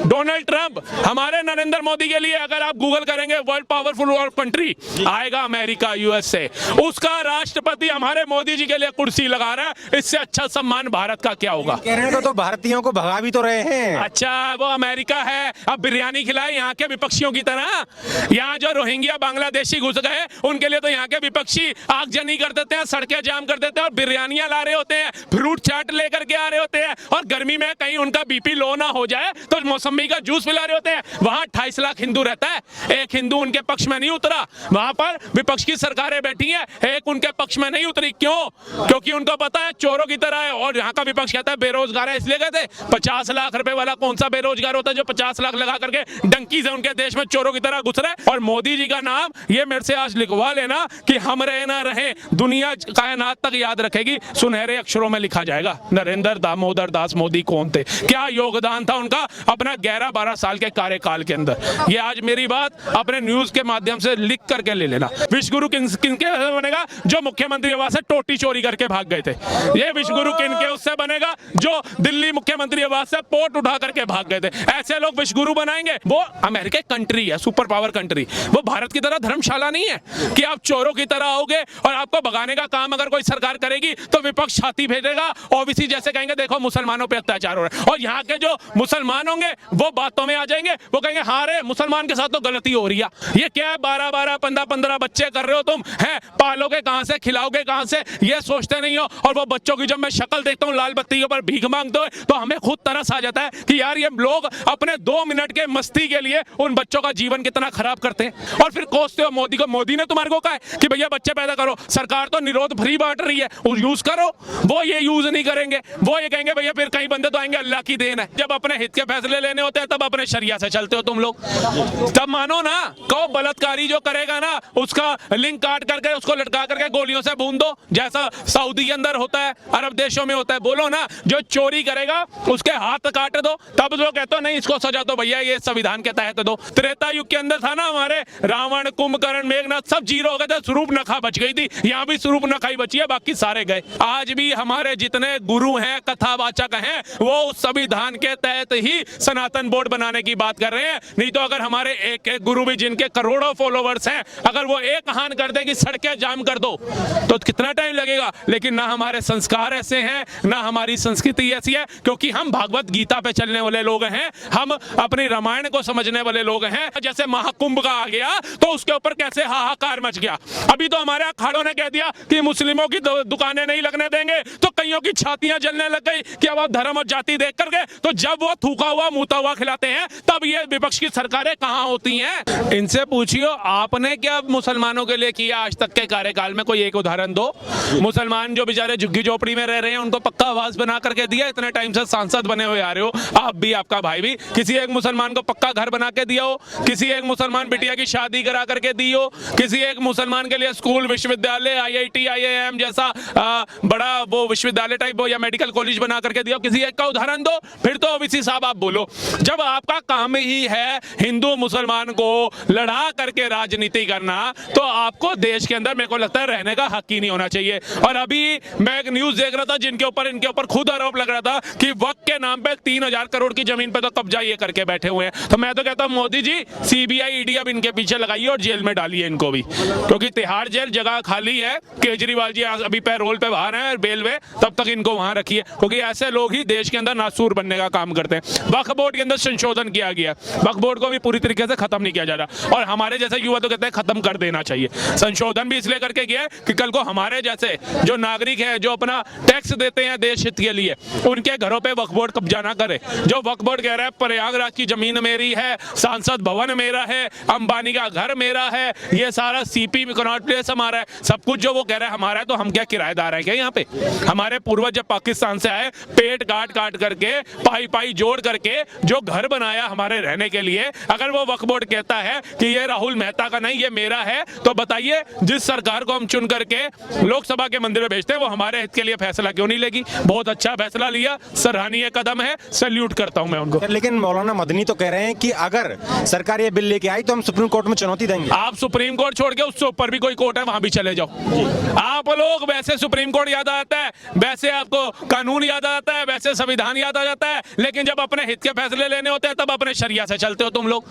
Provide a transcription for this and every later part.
Donald Trump हमारे नरेंद्र मोदी के लिए अगर आप गूगल करेंगे वर्ल्ड पावरफुल कंट्री आएगा अमेरिका यूएस से। उसका राष्ट्रपति हमारे मोदी जी के लिए कुर्सी लगा रहा है, इससे अच्छा सम्मान भारत का क्या होगा? कहने को तो भारतीयों को भगा भी तो रहे हैं। अच्छा वो अमेरिका है, अब बिरयानी खिलाए यहाँ के विपक्षियों की तरह। यहाँ जो रोहिंग्या बांग्लादेशी घुस गए उनके लिए तो यहाँ के विपक्षी आगजनी कर देते हैं, सड़कें जाम कर देते हैं और बिरयानियां ला रहे होते हैं, फ्रूट चाट लेकर के आ रहे होते हैं, और गर्मी में कहीं उनका बीपी लो ना हो जाए तो मौसमी का जूस पिला रहे होते हैं। वहां 28 लाख हिंदू रहता है, एक हिंदू उनके पक्ष में नहीं उतरा। वहां पर विपक्ष की सरकारें बैठी हैं, एक उनके पक्ष में नहीं उतरी। क्यों? क्योंकि उनको पता है चोरों की तरह है। और यहाँ का विपक्ष कहता है बेरोजगार है इसलिए गए थे। 50 लाख रुपए वाला कौन सा बेरोजगार होता है जो 50 लाख लगा करके डंकी से उनके देश में चोरों की तरह घुस रहे? और मोदी जी का नाम ये मेरे से आज लिखवा लेना कि हम रहे ना रहे, दुनिया कायनात तक याद रखेगी, सुनहरे अक्षरों में लिखा जाएगा नरेंद्र दामोदर दास मोदी कौन थे, क्या योगदान था उनका अपना 11-12 साल के कार्यकाल के अंदर। ये आज मेरी बात अपने न्यूज के माध्यम से लिख करके ले लेना। विश्व गुरु किनके बनेगा? जो मुख्यमंत्री आवास से टोटी चोरी करके भाग गए थे। ये विश्व गुरु किनके उससे बनेगा? जो दिल्ली मुख्यमंत्री आवास से पोर्ट उठा करके भाग गए थे। ऐसे लोग विश्व गुरु बनाएंगे? वो अमेरिका कंट्री है, सुपर पावर कंट्री, वो भारत की तरह धर्मशाला नहीं है कि आप चोरों की तरह आओगे और आपको भगाने का काम अगर कोई सरकार करेगी तो विपक्ष छाती भेजेगा, ओबीसी जैसे कहेंगे देखो मुसलमानों पे अत्याचार हो रहा है, और यहाँ के जो मुसलमान होंगे वो बातों में आ जाएंगे, वो कहेंगे हाँ रे मुसलमान के साथ तो गलती हो रही है। ये क्या है 12-12, 15-15 बच्चे कर रहे हो तुम, हैं पालोगे कहाँ से, खिलाओगे कहाँ से, ये सोचते नहीं हो। और वो बच्चों की जब मैं शक्ल देखता हूँ लाल बत्ती के ऊपर भीख मांगते हो तो हमें खुद तरस आ जाता है कि यार ये लोग अपने 2 मिनट के मस्ती के लिए उन बच्चों का जीवन कितना खराब करते हैं। और फिर कोसते हो मोदी को। मोदी ने तुम्हारे को कहा है कि भैया बच्चे पैदा करो, सरकार तो निरोध फ्री बांट रही है, यूज करो। वो ये यूज नहीं करेंगे, वो ये कहेंगे भैया फिर कई बंदे तो आएंगे अल्लाह की देन है। जब अपने हित के फैसले लेने होते हैं तब अपने शरिया से चलते हो तुम लोग। तब मानो ना, कहो बलात्कारी जो करेगा ना उसका लिंक काट करके उसको लटका करके गोलियों से भून दो, जैसा सऊदी के अंदर होता है, अरब देशों में होता है। बोलो ना जो चोरी करेगा उसके हाथ काट दो, तब जो कहते हो नहीं इसको सजा दो भैया ये संविधान के तहत दो। त्रेता युग के अंदर था ना हमारे रावण, कुंभकर्ण, मेघनाथ सब जीरो हो गए थे, सूर्पनखा बच गई थी। यहाँ भी सूर्पनखा ही बची है, बाकी सारे गए। आज भी हमारे जितने गुरु हैं, कथावाचक हैं, वो उस संविधान के तहत ही सनातन बोर्ड बनाने की बात कर रहे हैं। नहीं तो अगर हमारे एक एक गुरु भी जिनके करोड़ों फॉलोवर्स हैं, अगर वो एक आह्वान कर दे कि सड़कें जाम कर दो तो कितना टाइम लगेगा। लेकिन ना हमारे संस्कार ऐसे हैं, ना हमारी संस्कृति ऐसी है, क्योंकि हम भागवत गीता पे चलने वाले लोग हैं, हम अपनी रामायण को समझने वाले लोग हैं। जैसे महाकुंभ का आ गया तो उसके ऊपर कैसे हाहाकार मच गया। अभी तो हमारे अखाड़ों ने कह दिया कि मुस्लिमों की दुकानें नहीं लगने देंगे, तो कईयों की छातियां जलने लग गई कि अब आप धर्म और जाति देख करके, तो जब वो थूका हुआ मुता हुआ खिलाते हैं तब ये विपक्ष की सरकारें कहां होती हैं? इनसे पूछियो आपने क्या मुसलमानों के लिए किया आज तक के कार्यकाल में, कोई एक उदाहरण दो। मुसलमान जो बेचारे झुग्गी झोपड़ी में रह रहे हैं उनको पक्का आवास बना करके दिया, इतने टाइम से सांसद बने हुए आ रहे हो आप भी, आपका भाई भी। किसी एक मुसलमान को पक्का घर बना के दिया हो, किसी एक मुसलमान बिटिया की शादी करा करके दी हो, किसी एक मुसलमान के लिए स्कूल, विश्वविद्यालय, IIT, IIM जैसा बड़ा वो विश्वविद्यालय टाइप हो या मेडिकल कॉलेज बना करके दिया हो, किसी एक का उदाहरण दो, फिर तो ओबीसी साहब आप बोलो। जब आपका काम ही है हिंदू मुसलमान को लड़ा करके राजनीति करना, तो आपको देश के अंदर मेरे को लगता है रहने का हक ही नहीं होना चाहिए। और अभी मैं एक न्यूज देख रहा था जिनके ऊपर इनके ऊपर खुद आरोप लग रहा था कि वक्त के नाम पे 3000 करोड़ की जमीन पे तो कब्जा ये करके बैठे हुए हैं। तो मैं तो कहता हूं मोदी जी CBI ED अब इनके पीछे लगाइए और जेल में डालिए इनको भी, क्योंकि तिहाड़ जेल जगह खाली है। केजरीवाल जी अभी पैरोल पे बाहर हैं बेल में, तब तक इनको वहां रखिए, क्योंकि ऐसे लोग ही देश के अंदर नासूर बनने का काम करते हैं। वक्फ बोर्ड के अंदर संशोधन किया गया, वक्फ बोर्ड को भी पूरी तरीके से खत्म नहीं किया जा रहा, और हमारे जैसे युवा तो कहते हैं खत्म कर देना चाहिए। संशोधन भी इसलिए करके किया है कि कल को हमारे जैसे जो नागरिक है जो अपना टैक्स देते हैं देश हित के लिए, उनके घरों पे वक्फ बोर्ड कब्जा ना करे। जो वक्फ बोर्ड कह रहा है प्रयागराज की जमीन मेरी है, सांसद भवन मेरा है, अंबानी का घर मेरा है, ये सारा CP कनॉट प्लेस हमारा है, सब कुछ जो वो कह रहा है हमारा है, तो हम क्या किराएदार हैं क्या यहाँ पे? हमारे पूर्वज जब पाकिस्तान से आए पेट काट काट करके पाई जोड़ करके जो घर बनाया हमारे रहने के लिए, अगर वो वक्फ बोर्ड कहता है कि ये राहुल मेहता का नहीं ये मेरा है, तो बताइए जिस सरकार को हम चुन करके लोकसभा के मंदिर में भेजते हैं वो हमारे हित के लिए फैसला क्यों नहीं लेगी? बहुत अच्छा फैसला लिया, सराहनीय कदम है, सैल्यूट करता हूं मैं उनको। लेकिन मौलाना मदनी तो कह रहे हैं कि अगर सरकार ये बिल लेके आई तो हम सुप्रीम कोर्ट में चुनौती देंगे। आप सुप्रीम कोर्ट छोड़ के उससे ऊपर भी कोई कोर्ट है वहां भी चले जाओ। आप लोग वैसे सुप्रीम कोर्ट याद आता है, वैसे आपको कानून याद आता है, वैसे संविधान याद आ जाता है, लेकिन जब अपने हित के फैसले लेने होते हैं तब अपने अपने शरिया से चलते हो तुम लोग,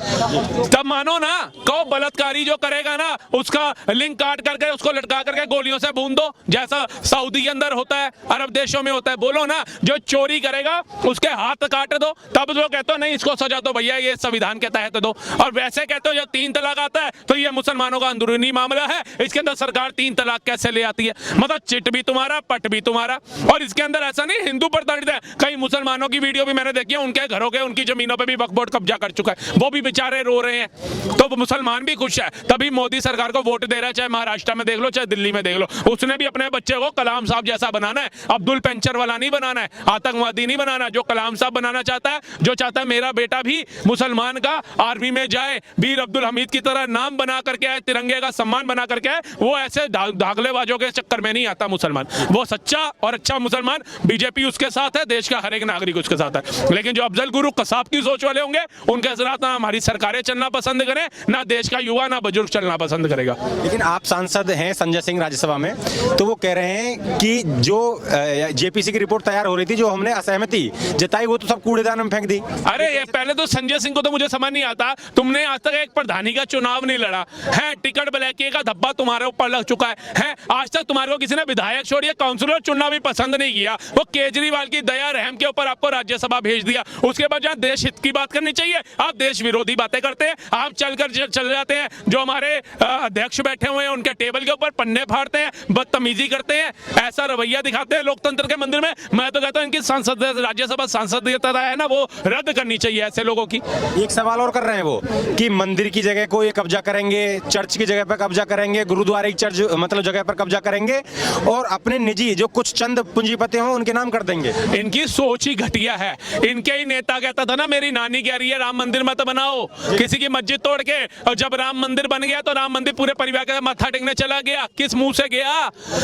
तब मानो ना। कहो बलात्कारी जो करेगा ना उसका लिंक काट करके उसको लटका करके गोलियों से भून दो, जैसा सऊदी के अंदर होता है, अरब देशों में होता है। बोलो ना जो चोरी करेगा उसके हाथ काट दो, तब जो कहते हो नहीं इसको सजा दो भैया, ये संविधान के तहत दो। और वैसे कहते हो जब 3 तलाक आता है तो ये मुसलमानों का अंदरूनी मामला है, इसके अंदर सरकार 3 तलाक कैसे ले आती है? मतलब चिट भी तुम्हारा, पट भी तुम्हारा। और इसके अंदर ऐसा नहीं हिंदू प्रताड़ित है, कई मुसलमानों की वीडियो भी मैंने देखी है, उनके घरों के उनकी जमीनों पे भी वक्फ बोर्ड कब्जा कर चुका है, वो भी बेचारे रो रहे हैं। तो मुसलमान भी खुश है, तभी मोदी सरकार को वोट दे रहा है, चाहे महाराष्ट्र में देख लो चाहे दिल्ली में देख लो। उसने भी अपने बच्चे को कलाम साहब जैसा बनाना है, अब्दुल पेंचर वाला नहीं बनाना है, आतंकवादी नहीं बनाना। जो कलाम साहब बनाना चाहता है, जो चाहता है मेरा बेटा भी मुसलमान का आर्मी में जाए, वीर अब्दुल हमीद की तरह नाम बना करके आए, तिरंगे का सम्मान बना करके आए, वो ऐसे धागलेबाजों के चक्कर में नहीं आता मुसलमान। वो सच्चा और अच्छा मुसलमान, बीजेपी उसके साथ है, देश का हर एक नागरिक उसके साथ है। लेकिन जो अफजल गुरु कसाब की सोच वाले होंगे, उनके साथ ना हमारी सरकारें चलना पसंद करें, ना देश का युवा ना बुजुर्ग चलना पसंद करेगा। लेकिन आप सांसद हैं संजय सिंह राज्यसभा में, तो वो कह रहे हैं कि जो जेपीसी की रिपोर्ट तैयार हो रही थी, जो हमने असहमति जताई, वो तो सब कूड़ेदान में फेंक दी। अरे ये पहले तो संजय सिंह को तो मुझे समझ नहीं आता, तुमने आज तक एक प्रधानी का चुनाव नहीं लड़ा है, टिकट ब्लैकी का धब्बा तुम्हारे ऊपर लग चुका है, आज तक तुम्हारे को किसी ने विधायक छोड़िए काउंसिलर चुनना भी पसंद नहीं किया। वो केजरीवाल की दया रहम के ऊपर आपको राज्यसभा भेज दिया। उसके बाद जहाँ देश हित की बात करनी चाहिए आप देश विरोधी बातें करते हैं, आप चल जाते हैं। जो हमारे अध्यक्ष बैठे हुए हैं उनके टेबल के ऊपर पन्ने फाड़ते हैं, बदतमीजी करते हैं, ऐसा रवैया दिखाते हैं लोकतंत्र के मंदिर में। मैं तो कहता हूं इनकी सांसद राज्यसभा सांसदीयता है ना, वो रद्द करनी चाहिए ऐसे लोगों की। एक सवाल और कर रहे हैं वो कि मंदिर की जगह को ये कब्जा करेंगे, चर्च की जगह पर कब्जा करेंगे, गुरुद्वारे की चर्च मतलब जगह पर कब्जा करेंगे, और अपने निजी जो कुछ चंद पूंजीपति हों उनके नाम कर देंगे। इनकी सोच ही घटिया है। इनके ही नेता कहता था ना, मेरी नानी कह रही है राम मंदिर मत बनाओ, किसी की मस्जिद तोड़ के। और जब राम मंदिर बन गया तो राम मंदिर पूरे परिवार के मत्था टेकने चला गया, किस मुंह से गया?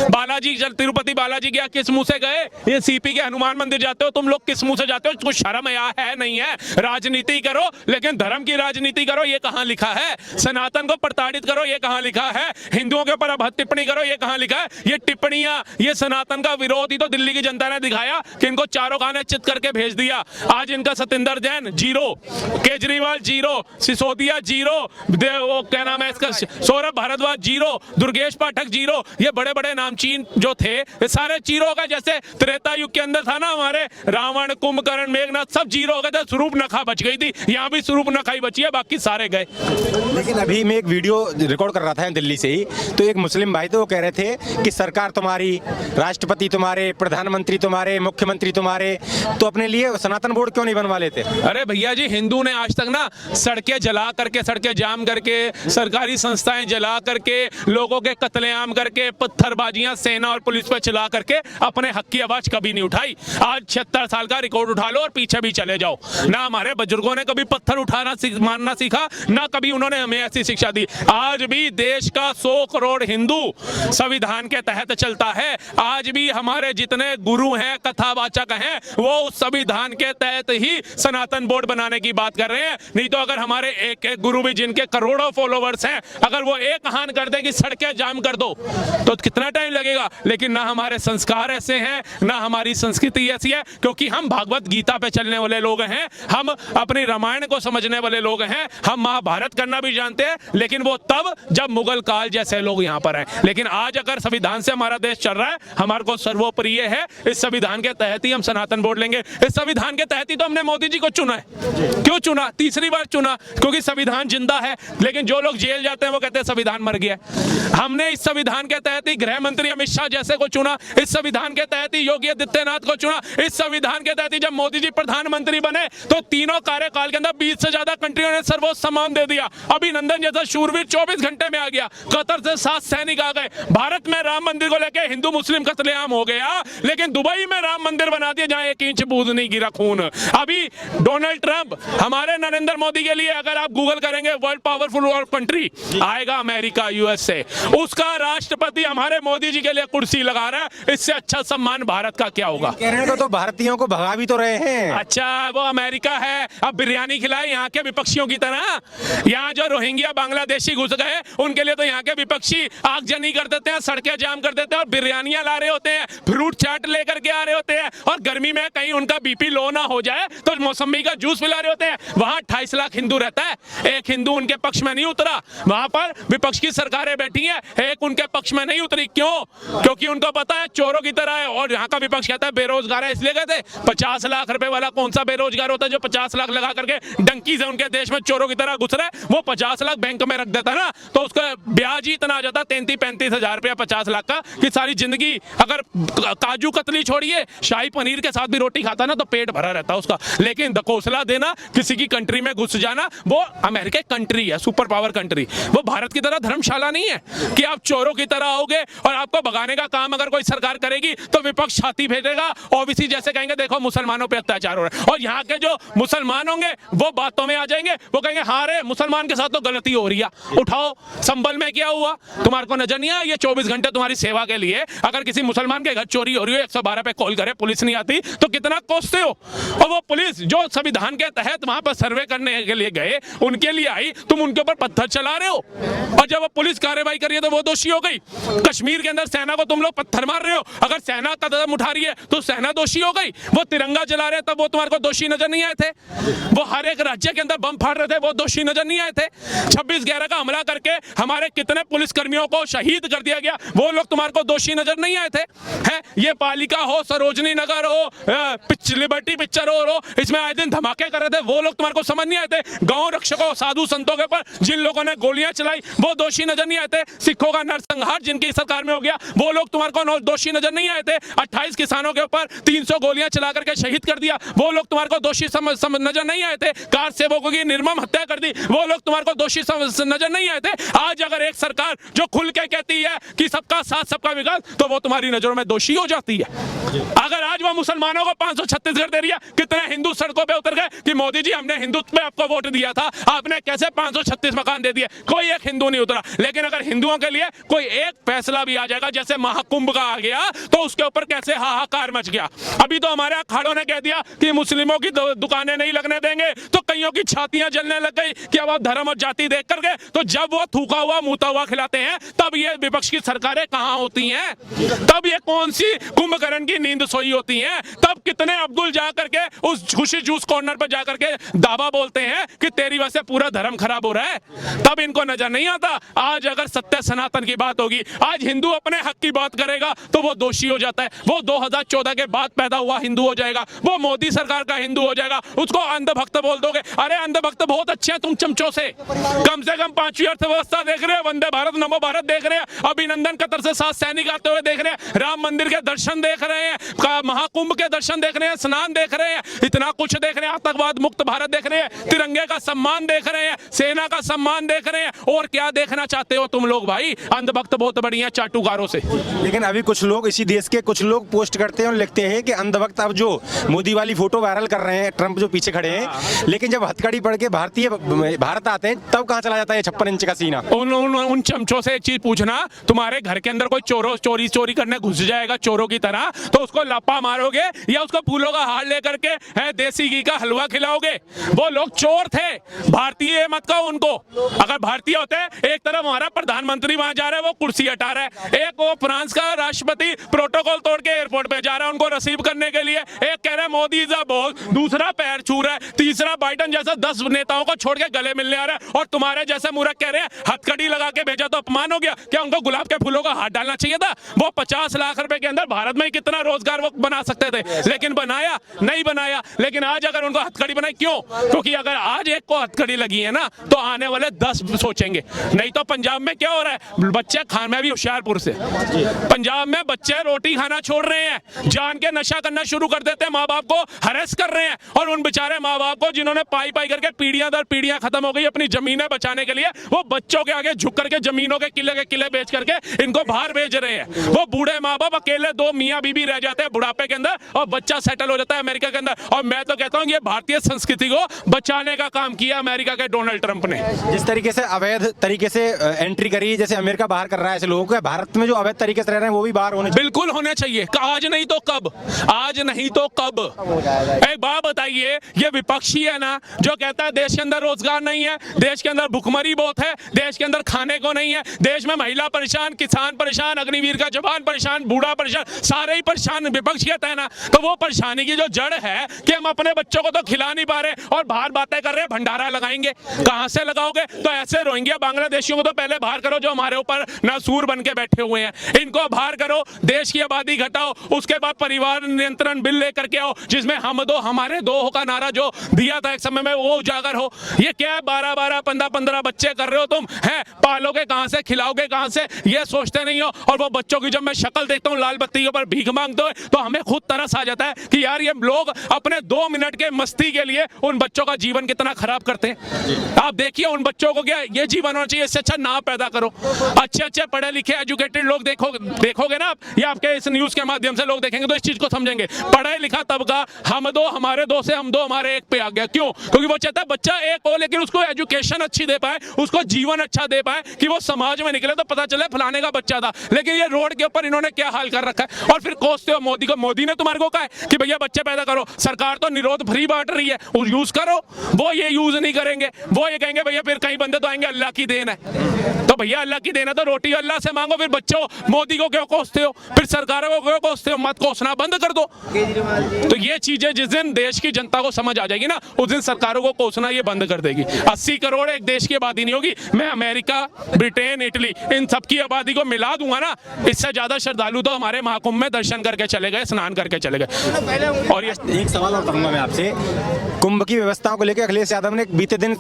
बालाजी तिरुपति बालाजी गया, किस मुंह से गए? ये सीपी के हनुमान मंदिर जाते हो तुम लोग, किस मुंह से जाते हो? कुछ शर्म है नहीं है? राजनीति करो लेकिन धर्म की राजनीति करो, ये कहां लिखा है? सनातन को प्रताड़ित करो, ये कहां लिखा है? हिंदुओं के ऊपर अब टिप्पणी करो, ये कहां लिखा है? ये टिप्पणियां, ये सनातन का विरोध ही तो दिल्ली की जनता ने दिखाया कि इनको चारों खाने चित करके भेज दिया। आज इनका सतिंदर जैन 0, केजरीवाल 0, सिसोदिया 0, वो क्या नाम है इसका, सौरभ भारद्वाज 0, दुर्गेश पाठक 0। ये बड़े बड़े नामचीन जो थे ये सारे 0 हो गए। जैसे त्रेता युग के अंदर था ना हमारे रावण, कुंभकर्ण, मेघनाथ, सब 0 हो गए थे। स्वरूपनखा बच गई थी, यहाँ भी स्वरूपनखा ही बची है, बाकी सारे गए। लेकिन अभी मैं एक वीडियो रिकॉर्ड कर रहा था दिल्ली से ही, तो एक मुस्लिम भाई थे, वो कह रहे थे कि सरकार तुम्हारी, राष्ट्रपति तुम्हारे, प्रधानमंत्री तुम्हारे, मुख्यमंत्री तुम्हारे, तो अपने लिए सनातन बोर्ड क्यों नहीं बनवा लेते? अरे भैया जी, हिंदू ने आज तक ना सड़कें जला करके, सड़कें जाम करके, सरकारी संस्थाएं जला करके, लोगों के कत्लेआम करके, पत्थरबाजियां सेना और पुलिस पर चला करके अपने हक की आवाज कभी नहीं उठाई। आज 76 साल का रिकॉर्ड उठा लो और पीछे भी चले जाओ, ना हमारे बुजुर्गों ने कभी पत्थर उठाना मारना सीखा, ना कभी उन्होंने हमें ऐसी शिक्षा दी। आज भी देश का 100 करोड़ हिंदू संविधान के तहत चलता है। आज भी हमारे जितने गुरु हैं, कथावाचक हैं, वो उस संविधान के तहत ही सनातन बोर्ड बनाने की बात कर रहे हैं। नहीं तो अगर हमारे एक एक गुरु भी जिनके करोड़ों फॉलोवर्स हैं, अगर वो एक आह्वान कर दे कि सड़कें जाम कर दो, तो कितना टाइम लगेगा? लेकिन ना हमारे संस्कार ऐसे हैं, ना हमारी संस्कृति ऐसी है, क्योंकि हम भागवत गीता पे चलने वाले लोग हैं, हम अपनी रामायण को समझने वाले लोग हैं, हम महाभारत करना भी जानते हैं, लेकिन वो तब जब मुगल काल जैसे लोग यहाँ पर हैं। लेकिन आज अगर संविधान से हमारा देश चल रहा है, हमारे को सर्वोपरि है, इस संविधान के तहत ही हम सनातन बोर्ड लेंगे। इस संविधान के तहत ही तो हमने मोदी जी को चुना है। क्यों चुना? तीसरी बार चुना क्योंकि संविधान जिंदा है। लेकिन जो लोग जेल जाते हैं वो कहते हैं संविधान मर गया। हमने इस संविधान के तहत ही गृह मंत्री अमित शाह जैसे को चुना, इस संविधान के तहत ही योगी आदित्यनाथ को चुना, इस संविधान के तहत ही जब मोदी जी प्रधानमंत्री बने तो तीनों कार्यकाल के अंदर 20 से ज्यादा कंट्रियों ने सर्वोच्च सम्मान दे दिया। अभिनंदन जैसा शूरवीर 24 घंटे में आ गया, कतर से 7 सैनिक आ गए। भारत में राम मंदिर को लेकर हिंदू मुस्लिम कत्लेआम हो गया, लेकिन दुबई में राम मंदिर बना दिया जहां 1 इंच बूंद नहीं गिरा खून। अभी डोनाल्ड ट्रंप हमारे नरेंद्र मोदी के लिए, अगर आप गूगल करेंगे वर्ल्ड पावरफुल कंट्री आएगा अमेरिका, यूएसए, उसका राष्ट्रपति हमारे मोदी जी के लिए कुर्सी लगा रहा है। इससे अच्छा सम्मान भारत का क्या होगा? कहने को तो भारतीयों को भगा भी तो रहे हैं। अच्छा, वो अमेरिका है, अब बिरयानी खिलाए यहाँ के विपक्षियों की तरह। यहाँ जो रोहिंग्या बांग्लादेशी घुस गए उनके लिए तो यहाँ के विपक्षी आगजनी कर देते हैं, सड़कें जाम कर देते हैं और बिरयानियां ला रहे होते हैं, फ्रूट चाट लेकर के आ रहे होते हैं, और गर्मी में कहीं उनका बीपी लो ना हो जाए तो मौसमी का जूस पिला रहे रहे होते हैं, वहां 28 लाख हिंदू रहता है, एक हिंदू उनके पक्ष में नहीं उतरा। वहां पर विपक्ष की सरकारें बैठी हैं, एक उनके पक्ष में नहीं उतरी। क्यों? क्योंकि उनको पता है चोरों की तरह है। और यहाँ का विपक्ष कहता है बेरोजगार है इसलिए गए थे। 50 लाख रुपए वाला कौन सा बेरोजगार होता है जो 50 लाख लगा करके डंकी से उनके देश में चोरों की तरह घुस रहा है? वो 50 लाख बैंक में रख देता ना, तो उसका ब्याज ही इतना आ जाता 33-35 हजार रुपया 50 लाख का, कि सारी जिंदगी अगर काजू कतली छोड़िए शाही पनीर के साथ भी रोटी खाता ना तो पेट भरा रहता उसका। लेकिन दकोसला देना, किसी की कंट्री में घुस जाना, वो अमेरिका कंट्री है, सुपर पावर कंट्री। वो भारत की तरह धर्मशाला नहीं है कि आप चोरों की तरह आओगे और आपको भगाने का काम अगर कोई सरकार करेगी तो विपक्ष छाती भेजेगा, ओबीसी जैसे कहेंगे देखो मुसलमानों पे अत्याचार हो रहा है। और यहाँ के जो मुसलमान होंगे वो बातों में आ जाएंगे, वो कहेंगे हाँ रे मुसलमान के साथ तो गलती हो रही है, उठाओ। संभल में क्या हुआ तुम्हारे को नजर नहीं आया? ये 24 घंटे तुम्हारी सेवा के लिए अगर किसी मुसलमान के घर चोरी हो रही हो 112 पे कॉल करे, पुलिस नहीं आती तो कितना कोसते हो। और वो पुलिस जो संविधान के तहत वहां पर सर्वे करने के लिए गए उनके लिए आई, तुम उनके ऊपर पत्थर चला रहे हो। और जब वो पुलिस कार्रवाई कर रही है तो वो दोषी हो गई। कश्मीर के अंदर सेना को तुम लोग पत्थर मार रहे हो, अगर सेना कदम उठा रही है तो सेना दोषी हो गई। वो तिरंगा जला रहे तब वो तुम्हारे को दोषी नजर नहीं आए थे। वो हर एक राज्य के अंदर बम फाड़ रहे थे, वो दोषी नजर नहीं आए थे। 26/11 का हमला करके हमारे कितने पुलिस कर्मियों को शहीद कर दिया गया, वो लोग तुम्हारे को दोषी नजर नहीं आए थे। है ये पालिका हो, सरोजनी नगर हो, लिबर्टी पिक्चर हो, इसमें आए दिन धमाके कर रहे थे, वो लोग तुम्हारे को समझ नहीं आए थे। गांव रक्षकों साधु संतों के ऊपर जिन लोगों ने गोलियां चलाई वो दोषी नजर नहीं आए थे। सिखों का नरसंहार जिनकी सरकार में हो गया वो लोग तुम्हारे को दोषी नजर नहीं आए थे। 28 किसानों के ऊपर 300 गोलियां चला करके शहीद कर दिया, वो लोग तुम्हारे को दोषी नजर नहीं आए थे। कार सेवकों की निर्मम हत्या कर दी, वो लोग तुम्हारे को दोषी नजर नहीं आए थे। आज अगर एक सरकार जो खुल के कहती है कि सबका साथ सबका विकास, तो वो तुम्हारी नजरों में दोषी हो जाती है। अगर आज वो मुसलमानों को 536 घर दे रही है, कितने हिंदू सड़कों पे उतर गए कि मोदी जी हमने हिंदुत्व पे आपको वोट दिया था, आपने कैसे 536 मकान दे दिए? कोई एक हिंदू नहीं उतरा। लेकिन अगर हिंदुओं के लिए कोई एक फैसला भी आ जाएगा, जैसे महाकुंभ का आ गया, तो उसके ऊपर कैसे हाहाकार मच गया। अभी तो हमारे अखाड़ों ने कह दिया कि मुस्लिमों की दुकानें नहीं लगने देंगे, तो कईयों की छातियां जलने लग गई कि अब आप धर्म और जाति देख करके, तो जब वो थूका हुआ मुता हुआ खिलाते हैं तब ये विपक्ष की सरकारें कहां होती हैं? तब ये कौन सी कुंभकर्ण की नींद सोई होती हैं? तब कितने अब्दुल जा करके उस खुशी जूस कॉर्नर पर जाकर के दावा बोलते हैं कि तेरी वजह से पूरा धर्म खराब हो रहा है, तब इनको नजर नहीं आता। आज अगर सत्य सनातन की बात होगी, आज हिंदू अपने हक की बात करेगा तो वो दोषी हो जाता है। वो 2014 के बाद पैदा हुआ हिंदू हो जाएगा, वो मोदी सरकार का हिंदू हो जाएगा, उसको अंधभक्त बोल दोगे। अरे अंधभक्त बहुत अच्छे हैं तुम चमचों से, कम 5वीं अर्थव्यवस्था देख रहे हैं, वंदे भारत नमो भारत देख रहे हैं, अभिनंदन कतर से 7 सैनिक आते हुए देख रहे हैं, राम मंदिर के दर्शन देख रहे हैं, महाकुंभ के दर्शन देख रहे हैं, स्नान देख रहे हैं, इतना कुछ देख रहे हैं, आतंकवाद मुक्त भारत देख रहे हैं, तिरंगे का सम्मान देख रहे हैं, सेना का सम्मान देख रहे हैं। और क्या देखना चाहते हो तुम लोग भाई? अंधभक्त बहुत बढ़िया चाटुकारों से। लेकिन अभी कुछ लोग, इसी देश के कुछ लोग पोस्ट करते हैं और लिखते हैं कि अंधभक्त अब जो मोदी वाली फोटो वायरल कर रहे हैं, ट्रंप जो पीछे खड़े हैं, लेकिन जब हथकड़ी पड़ के भारत आते हैं तब कहाँ चला जाता है 56 इंच का सीना? उन चमचों से एक चीज पूछना, तुम्हारे घर के अंदर कोई चोरी करने घुस जाएगा चोरों की तरह, तो उसको लापा मारोगे या उसको फूलों का हार लेकर के देसी घी का हलवा खिलाओगे? वो लोग चोर थे, भारतीय मत कहो उनको। अगर भारतीय होते, एक तरफ हमारा प्रधानमंत्री वहां जा रहा है, वो कुर्सी हटा रहा है, एक वो फ्रांस का राष्ट्रपति प्रोटोकॉल तोड़ के एयरपोर्ट पे जा रहा है उनको रिसीव करने के लिए, एक कह रहा है मोदी इज अ बॉस, दूसरा पैर छू रहा है, तीसरा बाइडन जैसा 10 नेताओं को छोड़ के गले मिलने आ रहा है, और तुम्हारे जैसे मूर्ख कह रहे हैं हथकड़ी लगा के भेजा तो अपमान हो गया। क्या उनको गुलाब के फूलों का हाथ डालना चाहिए था? वो 50 लाख रुपए के अंदर भारत में कितना रोजगार वो बना सकते थे, लेकिन बनाया नहीं बनाया। लेकिन आज अगर उनको हथकड़ी बनाई, क्यों? क्योंकि अगर आज एक को हथकड़ी लगी है ना, तो आने वाले 10 सोचेंगे। नहीं तो पंजाब में क्या हो रहा है, बच्चे खान में भी होशियारपुर से, पंजाब में बच्चे रोटी खाना छोड़ रहे हैं, जान के नशा करना शुरू कर देते हैं, माँ बाप को हरेस कर रहे हैं। और उन बेचारे माँ बाप को जिन्होंने पाई करके पीढ़ियां दर पीढ़ियां खत्म हो गई अपनी जमीनें बचाने के लिए, वो बच्चों के आगे झुक करके जमीनों के किले बेच करके इनको बाहर भेज रहे हैं। वो बूढ़े माँ बाप अकेले 2 मियाँ बीबी रह जाते हैं बुढ़ापे के अंदर, और बच्चा सेटल हो जाता है अमेरिका के अंदर। और मैं तो कहता हूँ ये भारतीय संस्कृति को बचाने का काम किया अमेरिका के डोनाल्ड ट्रंप ने। जिस तरीके से अवैध तरीके से एंट्री करी, जैसे अमेरिका बाहर कर रहा है ऐसे लोगों को, भारत में जो अवैध तरीके से रह रहे हैं वो भी बाहर होने बिल्कुल होने चाहिए। आज नहीं तो कब, आज नहीं तो कब। एक बात बताइए, ये विपक्षी है ना जो कहता है देश के अंदर रोजगार नहीं है, देश के अंदर भुखमरी बहुत है, देश के अंदर खाने को नहीं है, देश में महिला परेशान, किसान परेशान, अग्निवीर का जवान परेशान, बूढ़ा परेशान, सारे ही परेशान, विपक्ष कहता है ना। तो वो परेशानी की जो जड़ है कि हम अपने बच्चों को तो खिला नहीं पा रहे और बाहर बातें कर रहे हैं भंडारा लगाएंगे। कहां से लगाओगे? तो ऐसे रोहिंग्या बांग्लादेशियों को तो पहले बाहर करो जो हमारे ऊपर नासूर बन के बैठे हुए हैं, इनको बाहर करो, देश की आबादी घटाओ, उसके बाद परिवार नियंत्रण बिल लेकर के आओ जिसमें हम दो हमारे दो का नारा जो दिया था एक समय में वो उजागर हो। ये क्या है 12-12 15-15 बच्चे कर रहे हो तुम, हैं पालोगे कहां से, खिलाओगे कहां से, ये सोचते नहीं हो। और वो बच्चों की जब मैं शक्ल देखता हूं लाल बत्ती के ऊपर भीख मांगते हुए तो हमें खुद तरस आ जाता है कि यार ये लोग अपने 2 मिनट के मस्ती के लिए उन बच्चों का जीवन कितना खराब करते हैं। आप देखिए उन बच्चों को क्या ये जीवन होना चाहिए, इससे अच्छा ना पैदा करो। अच्छे पढ़े लिखे एजुकेटेड लोग देखोगे ना आप, या आपके इस न्यूज के माध्यम से लोग देखेंगे तो इस चीज को समझेंगे। पढ़े लिखा तबका हम दो हमारे दो से हम दो हमारे एक पे आ गया। क्यों? क्योंकि वो चाहता है बच्चा एक हो लेकिन उसको एजुकेशन अच्छी दे पाए, उसको जीवन अच्छा दे पाए कि वो समाज में निकले तो पता चले फलाने का बच्चा था। लेकिन ये रोड के ऊपर इन्होंने क्या हाल कर रखा है। और फिर कोसते हो मोदी को। मोदी ने तुम्हारे को कहा है कि भैया बच्चे पैदा करो, सरकार तो निरोध फ्री बांट रही है, उस यूज करो। वो ये यूज नहीं करेंगे, वो ये कहेंगे भैया फिर कई बंदे तो आएंगे अल्लाह की देन है। तो भैया अल्लाह की देन है तो रोटी अल्लाह से मांगो। फिर बच्चों मोदी को क्यों कोसते हो, फिर सरकारों को क्यों कोसते हो? मत कोसना बंद कर दो। तो ये चीजें जिस दिन देश की जनता को समझ आ जाएगी ना उस दिन सरकारों को कोसना ये बंद कर देगी। 80 करोड़ एक देश की आबादी नहीं होगी। मैं अमेरिका, ब्रिटेन, इटली इन सब की आबादी को मिला दूंगा ना, इससे ज्यादा श्रद्धालु तो हमारे महाकुंभ में दर्शन करके चले गए, स्नान करके चले गए। और ये एक सवाल और करूंगा मैं आपसे, कुंभ की व्यवस्थाओं को लेकर अखिलेश यादव ने बीते दिन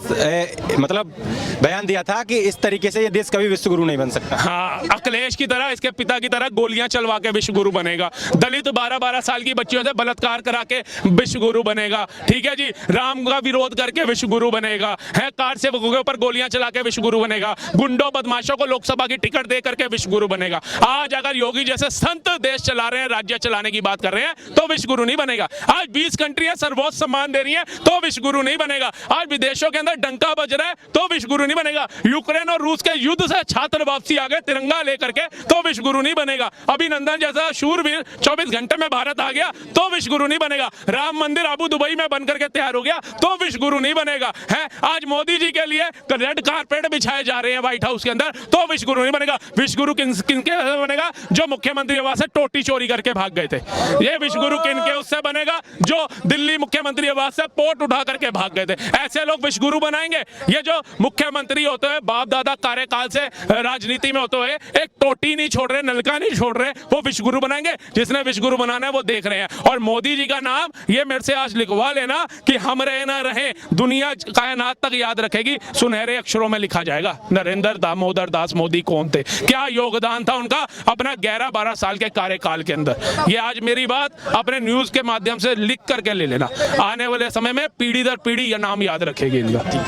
मतलब बयान दिया था कि इस तरीके से ये देश कभी विश्व गुरु नहीं बन सकता। हाँ, अखिलेश की तरह इसके पिता की तरह गोलियां चलवा के विश्व गुरु बनेगा, दलित 12-12 साल की बच्चियों से बलात्कार करा के विश्व गुरु बनेगा, ठीक है जी, राम का विरोध करके विश्व गुरु बनेगा, है कार सेवकों के ऊपर गोलियां चला के विश्व गुरु बनेगा, गुंडों बदमाशों को लोकसभा की टिकट दे करके विश्व गुरु बनेगा। आज अगर योगी जैसे संत देश चला रहे हैं, राज्य चलाने की बात कर रहे हैं तो विश्व गुरु नहीं बनेगा। आज 20 कंट्रियां सर्वोच्च सम्मान दे रही हैं तो विश्व गुरु नहीं बनेगा। आज विदेशों के अंदर डंका बज रहा है तो विश्व गुरु नहीं बनेगा। यूक्रेन और रूस के युद्ध से छात्र वापसी आ गए तिरंगा लेकर के तो विश्व गुरु नहीं बनेगा। अभिनंदन जैसा शूरवीर 24 घंटे में भारत आ गया तो विश्व गुरु नहीं बनेगा। राम मंदिर अबू दुबई में बनकर के तैयार हो गया तो विश्व गुरु नहीं बनेगा। है आज मोदी जी के लिए रेड कारपेट बिछाए जा रहे हैं व्हाइट हाउस के अंदर तो विश्व गुरु नहीं बनेगा। विश्व गुरु किनके बनेगा? जो मुख्यमंत्री आवास से टोटी चोरी करके भाग गए थे, ये विश्व गुरु किनके उससे बनेगा? जो दिल्ली मुख्यमंत्री आवास से पोर्ट उठा करके भाग गए थे, ऐसे लोग विश्व गुरु बनाएंगे। ये जो मुख्यमंत्री होते हैं बाप दादा कार्यकाल से राजनीति में होते हुए एक टोटी नहीं छोड़ रहे, नलका नहीं छोड़ रहे, वो विश्व गुरु बनाएंगे। जिसने विश्व गुरु बनाना है वो देख रहे हैं। और मोदी जी का नाम ये मेरे से आज लिखवा लेना कि हम रहे ना रहे दुनिया कायनात तक याद रखेगी, सुनहरे अक्षरों में लिखा जाएगा नरेंद्र दामोदर दास मोदी कौन थे, क्या योगदान था उनका अपना 11-12 साल के कार्यकाल के अंदर। ये आज मेरी बात अपने न्यूज के माध्यम से लिख करके ले लेना, आने वाले समय में पीढ़ी दर पीढ़ी यह नाम याद रखेगी इनका।